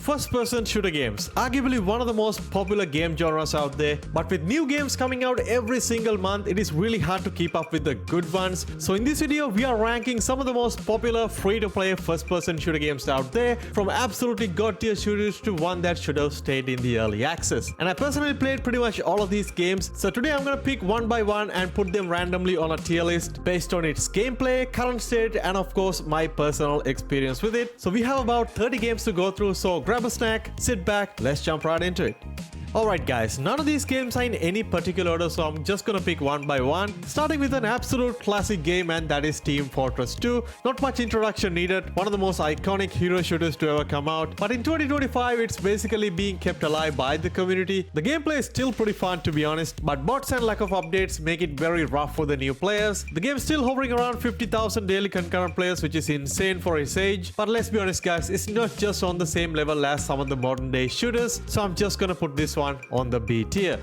First-person shooter games, arguably one of the most popular game genres out there, but with new games coming out every single month, it is really hard to keep up with the good ones. So in this video, we are ranking some of the most popular free-to-play first-person shooter games out there, from absolutely god-tier shooters to one that should have stayed in the early access. And I personally played pretty much all of these games, so today I'm gonna pick one by one and put them randomly on a tier list based on its gameplay, current state, and of course my personal experience with it. So we have about 30 games to go through, so grab a snack, sit back, let's jump right into it. Alright guys, none of these games are in any particular order, so I'm just gonna pick one by one, starting with an absolute classic game, and that is Team Fortress 2. Not much introduction needed, one of the most iconic hero shooters to ever come out, but in 2025 it's basically being kept alive by the community. The gameplay is still pretty fun to be honest, but bots and lack of updates make it very rough for the new players. The game is still hovering around 50,000 daily concurrent players, which is insane for its age, but let's be honest guys, it's not just on the same level as some of the modern day shooters, so I'm just gonna put this one on the B tier.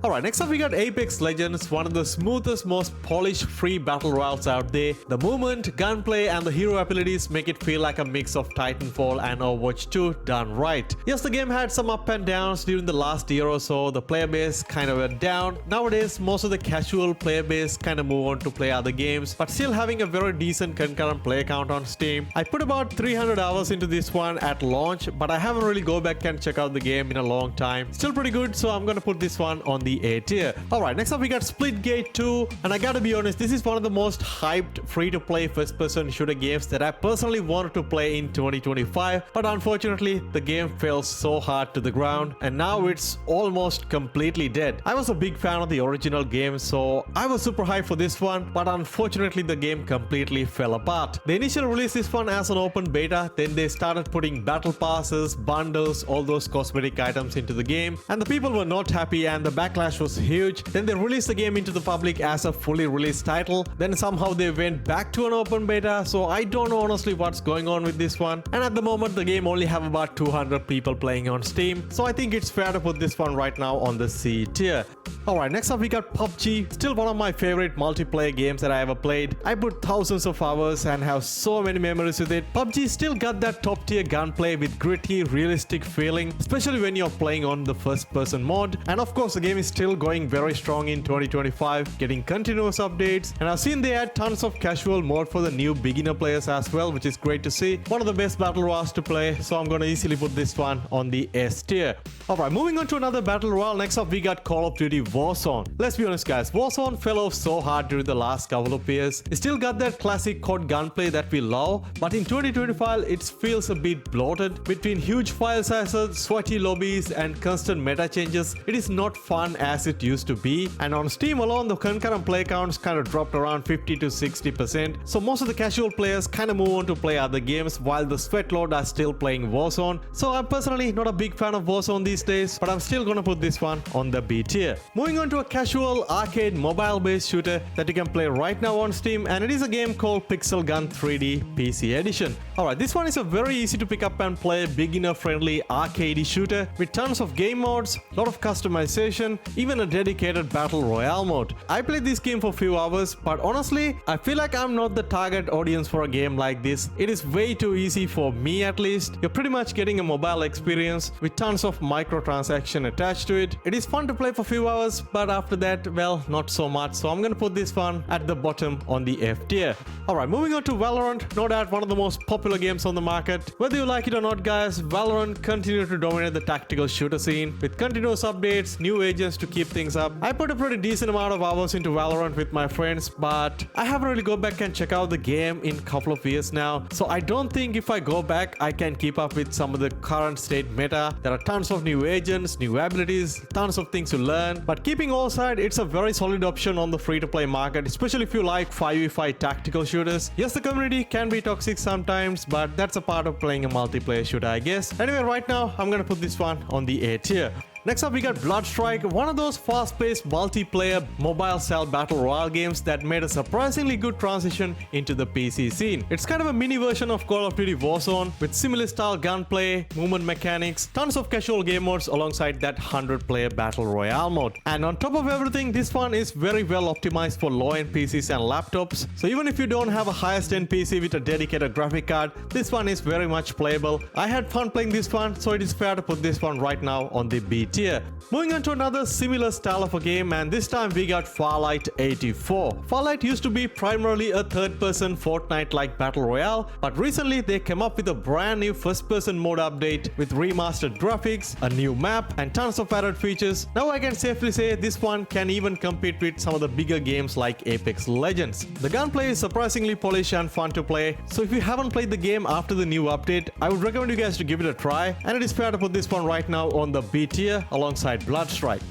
Alright, next up we got Apex Legends, one of the smoothest, most polished free battle royales out there. The movement, gunplay, and the hero abilities make it feel like a mix of Titanfall and Overwatch 2 done right. Yes, the game had some up and downs during the last year or so. The player base kind of went down. Nowadays, most of the casual player base kind of move on to play other games, but still having a very decent concurrent play count on Steam. I put about 300 hours into this one at launch, but I haven't really go back and check out the game in a long time. Still pretty good, so I'm gonna put this one on the A tier. Alright, next up we got Splitgate 2, and I gotta be honest, this is one of the most hyped free-to-play first-person shooter games that I personally wanted to play in 2025, but unfortunately the game fell so hard to the ground and now it's almost completely dead. I was a big fan of the original game, so I was super hyped for this one, but unfortunately the game completely fell apart. They initially released this one as an open beta, then they started putting battle passes, bundles, all those cosmetic items into the game, and the people were not happy and the backlash was huge. Then they released the game into the public as a fully released title, then somehow they went back to an open beta, so I don't know honestly what's going on with this one, and at the moment the game only have about 200 people playing on Steam, so I think it's fair to put this one right now on the C tier. Alright, next up we got PUBG, still one of my favorite multiplayer games that I ever played. I put thousands of hours and have so many memories with it. PUBG still got that top tier gunplay with gritty, realistic feeling, especially when you're playing on the first person mode, and of course the game is still going very strong in 2025, getting continuous updates, and I've seen they add tons of casual mode for the new beginner players as well, which is great to see. One of the best battle royales to play, so I'm gonna easily put this one on the S tier. Alright, moving on to another battle royale, next up we got Call of Duty Warzone. Let's be honest guys, Warzone fell off so hard during the last couple of years. It still got that classic COD gunplay that we love, but in 2025 it feels a bit bloated. Between huge file sizes, sweaty lobbies, and constant meta changes, it is not fun as it used to be, and on Steam alone the concurrent play counts kind of dropped around 50 to 60%, so most of the casual players kind of move on to play other games while the sweat lord are still playing Warzone. So I'm personally not a big fan of Warzone these days, but I'm still gonna put this one on the B tier. Moving on to a casual arcade mobile based shooter that you can play right now on Steam, and it is a game called Pixel Gun 3D PC Edition. Alright, this one is a very easy to pick up and play beginner friendly arcade shooter with tons of game modes, lot of customization, even a dedicated battle royale mode. I played this game for a few hours, but honestly I feel like I'm not the target audience for a game like this. It is way too easy for me at least. You're pretty much getting a mobile experience with tons of microtransaction attached to it. It is fun to play for a few hours, but after that, well, not so much, so I'm gonna put this one at the bottom on the F tier. Alright, moving on to Valorant, no doubt one of the most popular games on the market. Whether you like it or not guys, Valorant continues to dominate the tactical shooter scene with continuous updates, new agents to keep things up. I put a pretty decent amount of hours into Valorant with my friends, but I haven't really go back and check out the game in a couple of years now, so I don't think if I go back I can keep up with some of the current state meta. There are tons of new agents, new abilities, tons of things to learn, but keeping all aside, it's a very solid option on the free-to-play market, especially if you like 5v5 tactical shooters. Yes, the community can be toxic sometimes, but that's a part of playing a multiplayer shooter, I guess. Anyway, right now I'm gonna put this one on the A tier. Next up we got Bloodstrike, one of those fast-paced multiplayer mobile-style battle royale games that made a surprisingly good transition into the PC scene. It's kind of a mini version of Call of Duty Warzone with similar-style gunplay, movement mechanics, tons of casual game modes alongside that 100-player battle royale mode. And on top of everything, this one is very well optimized for low-end PCs and laptops. So even if you don't have a highest-end PC with a dedicated graphic card, this one is very much playable. I had fun playing this one, so it is fair to put this one right now on the B tier. Moving on to another similar style of a game, and this time we got Farlight 84. Farlight used to be primarily a third-person Fortnite-like battle royale, but recently they came up with a brand new first-person mode update with remastered graphics, a new map, and tons of added features. Now I can safely say this one can even compete with some of the bigger games like Apex Legends. The gunplay is surprisingly polished and fun to play, so if you haven't played the game after the new update, I would recommend you guys to give it a try, and it is fair to put this one right now on the B tier alongside Bloodstrike.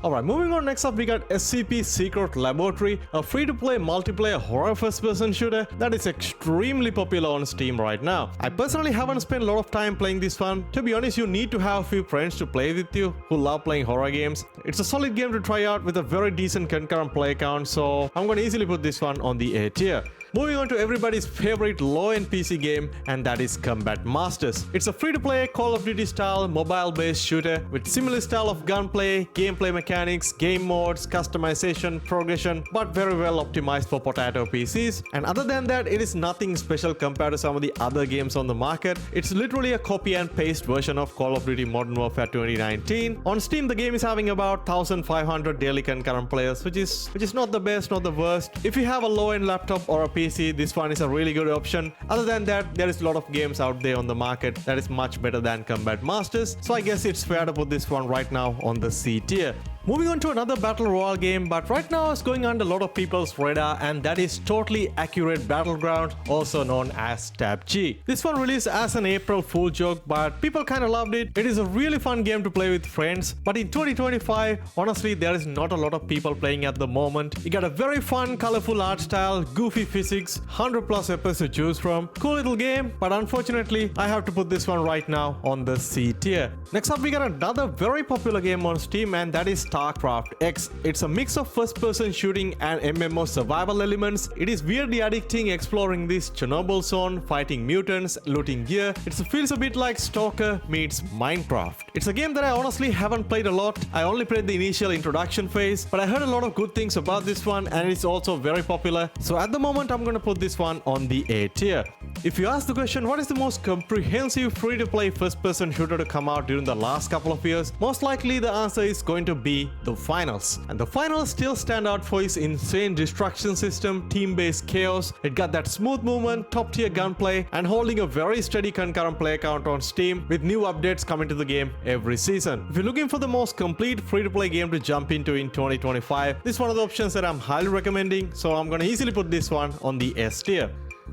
Alright, moving on, next up we got SCP Secret Laboratory, a free-to-play multiplayer horror first-person shooter that is extremely popular on Steam right now. I personally haven't spent a lot of time playing this one. To be honest, you need to have a few friends to play with you who love playing horror games. It's a solid game to try out with a very decent concurrent play count, so I'm going to easily put this one on the A tier. Moving on to everybody's favorite low-end PC game, and that is Combat Masters. It's a free-to-play Call of Duty style mobile-based shooter with similar style of gunplay, gameplay mechanics, game modes, customization, progression, but very well optimized for potato PCs. And other than that, it is nothing special compared to some of the other games on the market. It's literally a copy and paste version of Call of Duty Modern Warfare 2019. On Steam, the game is having about 1,500 daily concurrent players, which is not the best, not the worst. If you have a low-end laptop or a PC, this one is a really good option. Other than that, there is a lot of games out there on the market that is much better than Combat Masters, so I guess it's fair to put this one right now on the C tier. Moving on to another battle royale game, but right now it's going under a lot of people's radar, and that is Totally Accurate Battleground, also known as TAPG. This one released as an April Fool joke, but people kind of loved it. It is a really fun game to play with friends, but in 2025, honestly, there is not a lot of people playing at the moment. You got a very fun, colorful art style, goofy physics, 100 plus weapons to choose from. Cool little game, but unfortunately, I have to put this one right now on the C tier. Next up, we got another very popular game on Steam, and that is StarCraft X. It's a mix of first-person shooting and MMO survival elements. It is weirdly addicting exploring this Chernobyl zone, fighting mutants, looting gear. It feels a bit like Stalker meets Minecraft. It's a game that I honestly haven't played a lot. I only played the initial introduction phase, but I heard a lot of good things about this one, and it's also very popular. So at the moment, I'm gonna put this one on the A tier. If you ask the question, what is the most comprehensive free-to-play first-person shooter to come out during the last couple of years, most likely the answer is going to be the Finals. And the Finals still stand out for its insane destruction system, team-based chaos. It got that smooth movement, top-tier gunplay, and holding a very steady concurrent play count on Steam with new updates coming to the game every season. If you're looking for the most complete free-to-play game to jump into in 2025, this is one of the options that I'm highly recommending, so I'm gonna easily put this one on the S tier.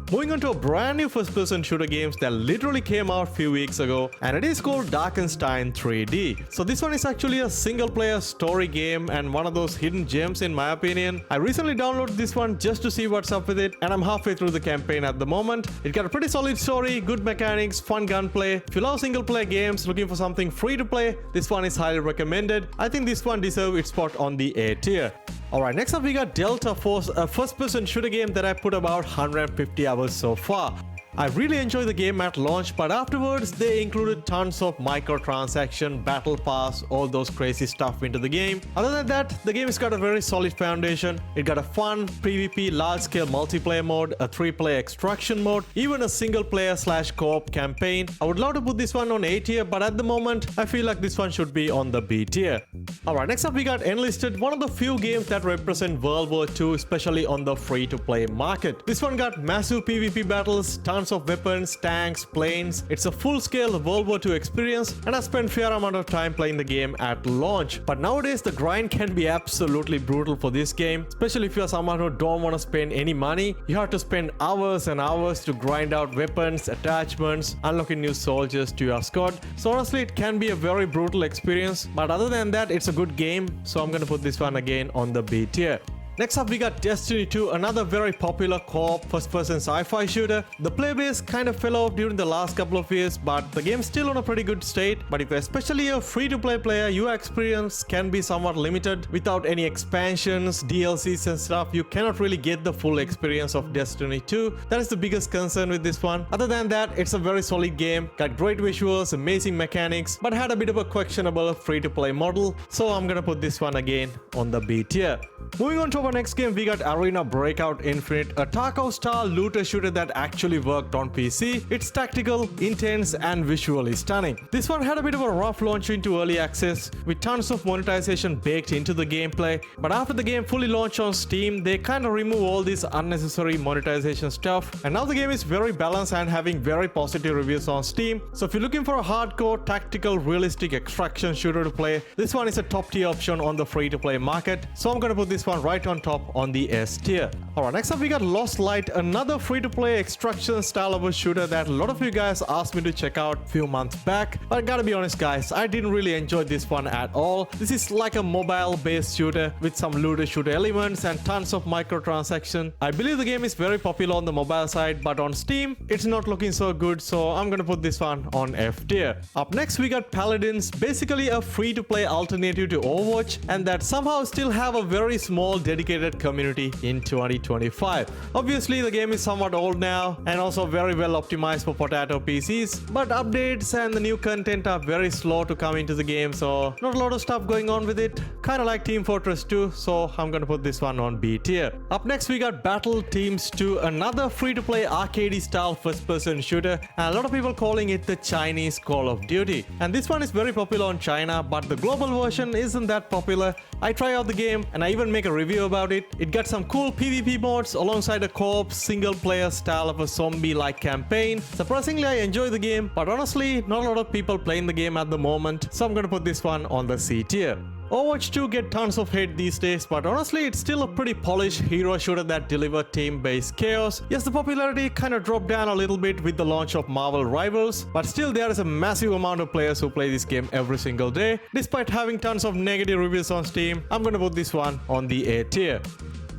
Moving on to a brand new first-person shooter games that literally came out a few weeks ago, and it is called Darkenstein 3D. So this one is actually a single-player story game and one of those hidden gems in my opinion. I recently downloaded this one just to see what's up with it, and I'm halfway through the campaign at the moment. It got a pretty solid story, good mechanics, fun gunplay. If you love single-player games looking for something free to play, this one is highly recommended. I think this one deserves its spot on the A tier. Alright, next up we got Delta Force, a first-person shooter game that I put about 150 hours so far. I really enjoyed the game at launch, but afterwards they included tons of microtransaction, battle pass, all those crazy stuff into the game. Other than that, the game has got a very solid foundation. It got a fun PvP large-scale multiplayer mode, a 3-player extraction mode, even a single-player / co-op campaign. I would love to put this one on A tier, but at the moment, I feel like this one should be on the B tier. Alright, next up we got Enlisted, one of the few games that represent World War II, especially on the free-to-play market. This one got massive PvP battles, tons of weapons, tanks, planes. It's a full-scale World War II experience, and I spent a fair amount of time playing the game at launch. But nowadays the grind can be absolutely brutal for this game, especially if you're someone who don't want to spend any money. You have to spend hours and hours to grind out weapons, attachments, unlocking new soldiers to your squad. So honestly, it can be a very brutal experience, but other than that, it's a good game, so I'm gonna put this one again on the B tier. Next up we got Destiny 2, another very popular co-op first-person sci-fi shooter. The playbase kind of fell off during the last couple of years, but the game's still on a pretty good state. But if you're especially a free-to-play player, your experience can be somewhat limited. Without any expansions, DLCs and stuff, you cannot really get the full experience of Destiny 2. That is the biggest concern with this one. Other than that, it's a very solid game, got great visuals, amazing mechanics, but had a bit of a questionable free-to-play model, so I'm gonna put this one again on the B tier. Moving on to our next game, we got Arena Breakout Infinite, a Tarkov-style looter shooter that actually worked on PC. It's tactical, intense, and visually stunning. This one had a bit of a rough launch into early access, with tons of monetization baked into the gameplay, but after the game fully launched on Steam, they kind of remove all this unnecessary monetization stuff, and now the game is very balanced and having very positive reviews on Steam. So if you're looking for a hardcore, tactical, realistic extraction shooter to play, this one is a top tier option on the free-to-play market, so I'm gonna put this one right on top on the S tier. Alright, next up we got Lost Light, another free-to-play extraction style of a shooter that a lot of you guys asked me to check out a few months back, but I gotta be honest guys, I didn't really enjoy this one at all. This is like a mobile-based shooter with some looter shooter elements and tons of microtransactions. I believe the game is very popular on the mobile side, but on Steam, it's not looking so good, so I'm gonna put this one on F tier. Up next we got Paladins, basically a free-to-play alternative to Overwatch, and that somehow still have a very small dedicated community in 2025. Obviously the game is somewhat old now and also very well optimized for potato PCs, but updates and the new content are very slow to come into the game, so not a lot of stuff going on with it. Kinda like Team Fortress 2, so I'm gonna put this one on B tier. Up next we got Battle Teams 2, another free-to-play arcade style first-person shooter, and a lot of people calling it the Chinese Call of Duty. And this one is very popular on China, but the global version isn't that popular. I try out the game and I even make a review about it. It got some cool PvP modes alongside a co-op single player style of a zombie-like campaign. Surprisingly, I enjoy the game, but honestly, not a lot of people playing the game at the moment, so I'm gonna put this one on the C tier. Overwatch 2 get tons of hate these days, but honestly it's still a pretty polished hero shooter that delivered team-based chaos. Yes, the popularity kind of dropped down a little bit with the launch of Marvel Rivals, but still there is a massive amount of players who play this game every single day. Despite having tons of negative reviews on Steam, I'm gonna put this one on the A tier.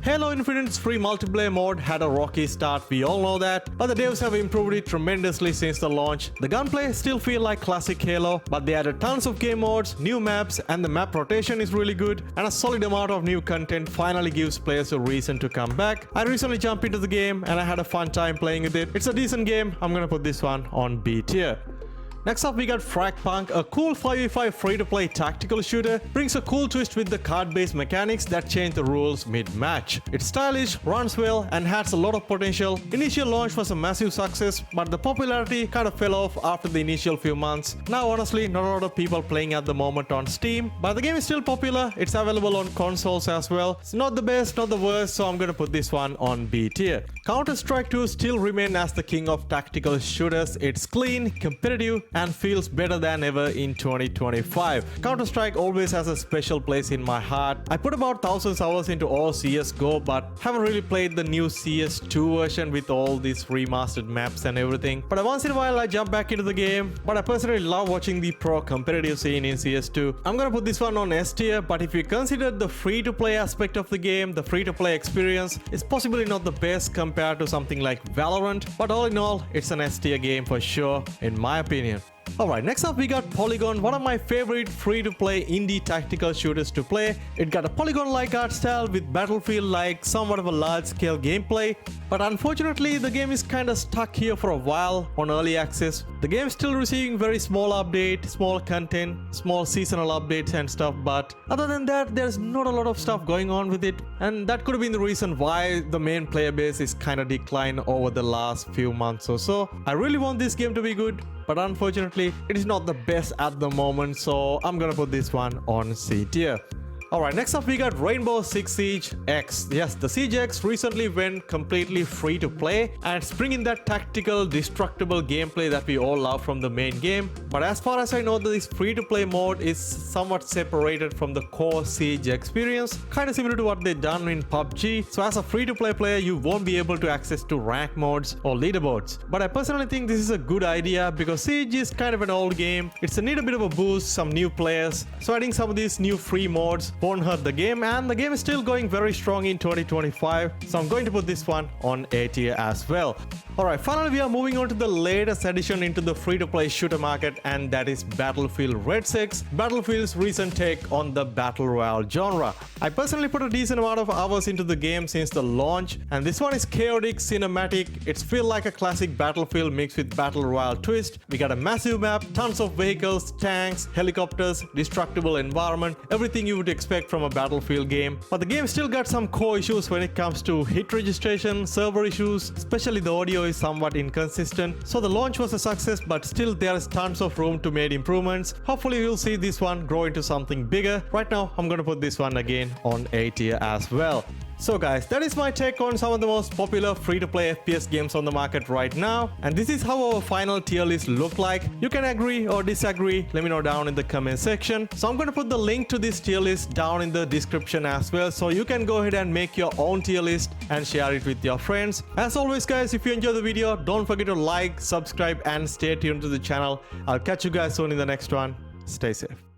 Halo Infinite's free multiplayer mode had a rocky start, we all know that, but the devs have improved it tremendously since the launch. The gunplay still feel like classic Halo, but they added tons of game modes, new maps, and the map rotation is really good, and a solid amount of new content finally gives players a reason to come back. I recently jumped into the game and I had a fun time playing with it. It's a decent game, I'm gonna put this one on B tier. Next up we got Fragpunk, a cool 5v5 free-to-play tactical shooter, brings a cool twist with the card-based mechanics that change the rules mid-match. It's stylish, runs well, and has a lot of potential. Initial launch was a massive success, but the popularity kind of fell off after the initial few months. Now honestly, not a lot of people playing at the moment on Steam, but the game is still popular. It's available on consoles as well. It's not the best, not the worst, so I'm gonna put this one on B tier. Counter-Strike 2 still remains as the king of tactical shooters. It's clean, competitive, and feels better than ever in 2025. Counter-Strike always has a special place in my heart. I put about thousands hours into all CSGO, but haven't really played the new CS2 version with all these remastered maps and everything. But once in a while I jump back into the game, but I personally love watching the pro competitive scene in CS2. I'm gonna put this one on S tier, but if you consider the free-to-play aspect of the game, the free-to-play experience is possibly not the best compared to something like Valorant, but all in all, it's an S tier game for sure, in my opinion. Alright, next up we got Polygon, one of my favorite free-to-play indie tactical shooters to play. It got a Polygon-like art style with Battlefield-like somewhat of a large-scale gameplay, but unfortunately the game is kinda stuck here for a while on early access. The game is still receiving very small update, small content, small seasonal updates and stuff, but other than that there's not a lot of stuff going on with it, and that could have been the reason why the main player base is kinda declined over the last few months or so. I really want this game to be good, but unfortunately it is not the best at the moment, so I'm gonna put this one on C tier. Alright, next up we got Rainbow Six Siege X. Yes, the Siege X recently went completely free to play, and it's bringing that tactical, destructible gameplay that we all love from the main game. But as far as I know, this free to play mode is somewhat separated from the core Siege experience, kind of similar to what they've done in PUBG. So as a free to play player, you won't be able to access to rank modes or leaderboards. But I personally think this is a good idea because Siege is kind of an old game. It's a need a bit of a boost, some new players. So adding some of these new free modes won't hurt the game, and the game is still going very strong in 2025, so I'm going to put this one on A tier as well. Alright, finally we are moving on to the latest addition into the free-to-play shooter market, and that is Battlefield Redsec, Battlefield's recent take on the Battle Royale genre. I personally put a decent amount of hours into the game since the launch, and this one is chaotic, cinematic. It's feel like a classic Battlefield mixed with Battle Royale twist. We got a massive map, tons of vehicles, tanks, helicopters, destructible environment, everything you would expect from a Battlefield game. But the game still got some core issues when it comes to hit registration, server issues, especially the audio is somewhat inconsistent. So the launch was a success, but still there is tons of room to make improvements. Hopefully we'll see this one grow into something bigger. Right now I'm gonna put this one again on A tier as well. So guys, that is my take on some of the most popular free-to-play FPS games on the market right now, and this is how our final tier list look like. You can agree or disagree, let me know down in the comment section. So I'm going to put the link to this tier list down in the description as well, so you can go ahead and make your own tier list and share it with your friends. As always guys, if you enjoyed the video, don't forget to like, subscribe and stay tuned to the channel. I'll catch you guys soon in the next one. Stay safe.